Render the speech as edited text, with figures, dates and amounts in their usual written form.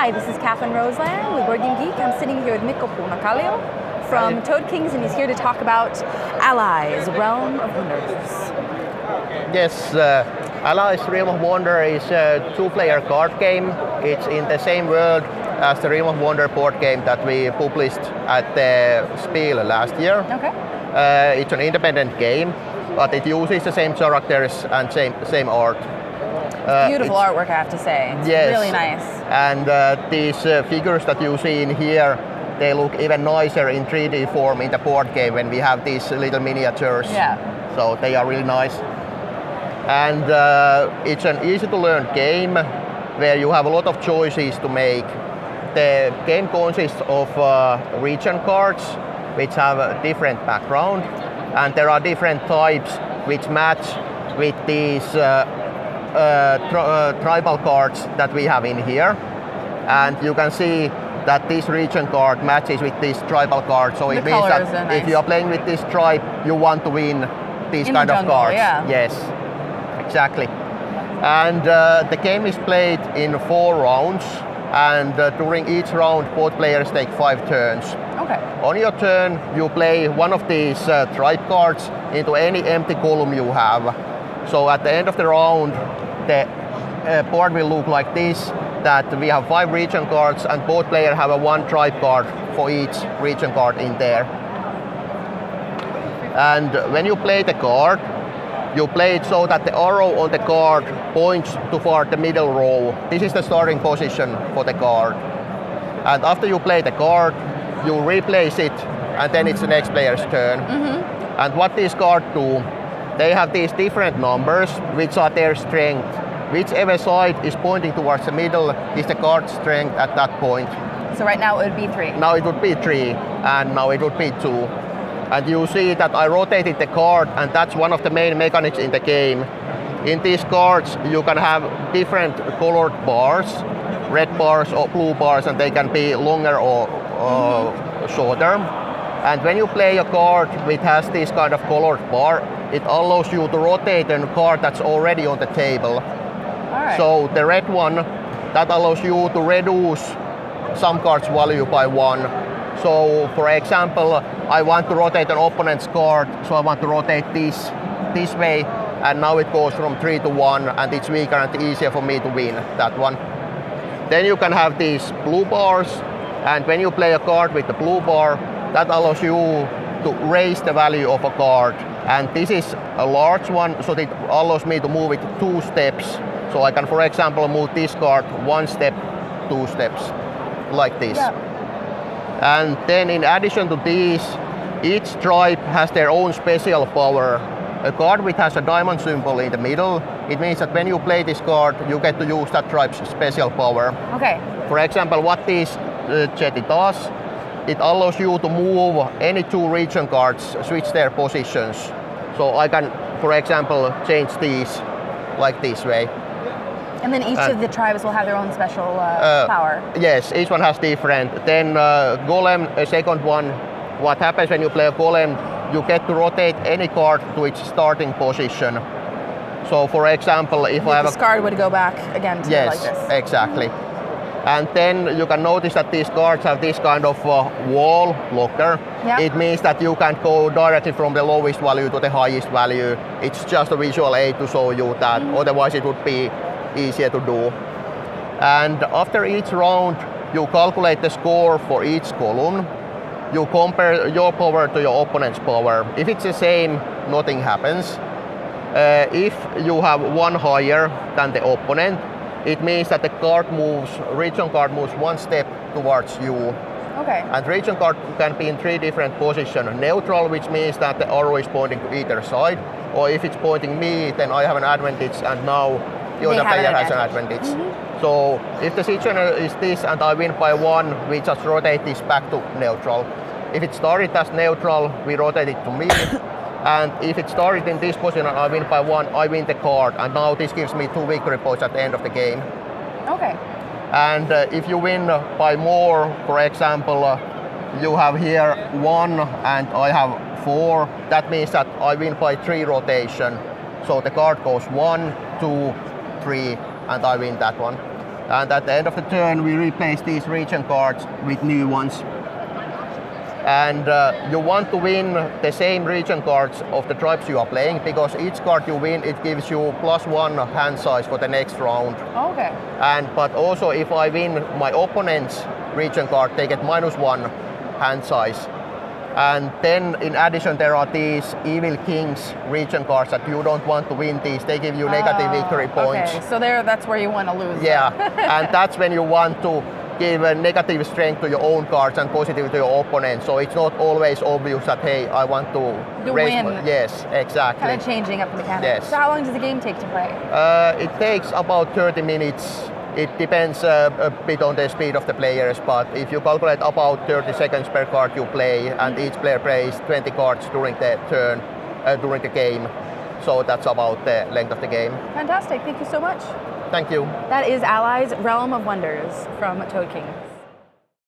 Hi, this is Catherine Roseland with Board Game Geek. I'm sitting here with Mikko Puunakalio from Toad Kings, and he's here to talk about Allies, Realm of Wonders. Yes, Allies Realm of Wonder is a two-player card game. It's in the same world as the Realm of Wonder board game that we published at the Spiel last year. Okay. It's an independent game, but it uses the same characters and same art. Beautiful artwork, I have to say. It's yes, really nice. And these figures that you see in here, they look even nicer in 3D form in the board game when we have these little miniatures. Yeah. So they are really nice. And it's an easy to learn game where you have a lot of choices to make. The game consists of region cards which have a different background, and there are different types which match with these tribal cards that we have in here. And you can see that this region card matches with this tribal card, so it means that if you are playing with this tribe, you want to win these kind of cards. Yeah. Yes, exactly. And the game is played in 4 rounds, and during each round both players take 5 turns. Okay. On your turn, you play one of these tribe cards into any empty column you have. So at the end of the round, the board will look like this, that we have 5 region cards and both players have a 1 tribe card for each region card in there. And when you play the card, you play it so that the arrow on the card points toward the middle row. This is the starting position for the card. And after you play the card, you replace it, and then it's the next player's turn. Mm-hmm. And what these cards do, they have these different numbers, which are their strength. Whichever side is pointing towards the middle is the card's strength at that point. So right now it would be 3. Now it would be 3, and now it would be 2. And you see that I rotated the card, and that's one of the main mechanics in the game. In these cards, you can have different colored bars, red bars or blue bars, and they can be longer or shorter. And when you play a card which has this kind of colored bar, it allows you to rotate a card that's already on the table. All right. So the red one, that allows you to reduce some card's value by 1. So for example, I want to rotate an opponent's card, so I want to rotate this way, and now it goes from 3 to 1, and it's weaker and easier for me to win that one. Then you can have these blue bars, and when you play a card with the blue bar, that allows you to raise the value of a card. And this is a large one, so it allows me to move it 2 steps. So I can, for example, move this card 1 step, 2 steps, like this. Yeah. And then in addition to these, each tribe has their own special power. A card which has a diamond symbol in the middle, it means that when you play this card, you get to use that tribe's special power. Okay. For example, what this jetty does, it allows you to move any 2 region cards, switch their positions. So I can, for example, change these like this way. And then each of the tribes will have their own special power. Yes, each one has different. Then Golem, a second one, what happens when you play a Golem, you get to rotate any card to its starting position. So for example, if I have this card would go back again to like this. Yes, exactly. And then you can notice that these cards have this kind of wall blocker. Yeah. It means that you can't go directly from the lowest value to the highest value. It's just a visual aid to show you that, otherwise it would be easier to do. And after each round, you calculate the score for each column. You compare your power to your opponent's power. If it's the same, nothing happens. If you have 1 higher than the opponent, it means that the region card moves 1 step towards you. Okay. And region card can be in 3 different positions. Neutral, which means that the arrow is pointing to either side, or if it's pointing me, then I have an advantage, and now the other player has an advantage. So if the situation is this and I win by 1, we just rotate this back to neutral. If it started as neutral, we rotate it to me. And if it started in this position and I win by 1, I win the card. And now this gives me 2 victory points at the end of the game. Okay. And if you win by more, for example, you have here 1 and I have 4, that means that I win by 3 rotation. So the card goes 1, 2, 3, and I win that one. And at the end of the turn, we replace these region cards with new ones. And you want to win the same region cards of the tribes you are playing, because each card you win, it gives you +1 hand size for the next round. Okay. But also if I win my opponent's region card, they get -1 hand size. And then in addition, there are these Evil Kings region cards that you don't want to win these. They give you negative victory points. Okay, so that's where you want to lose. Yeah, and that's when you want to give a negative strength to your own cards and positive to your opponent. So it's not always obvious that, hey, I want to raise win. Yes, exactly. Kind of changing up the mechanics. Yes. So how long does the game take to play? It takes about 30 minutes. It depends a bit on the speed of the players, but if you calculate about 30 seconds per card you play, and each player plays 20 cards during the turn, during the game, so that's about the length of the game. Fantastic, thank you so much. Thank you. That is Allies Realm of Wonders from Toad Kings.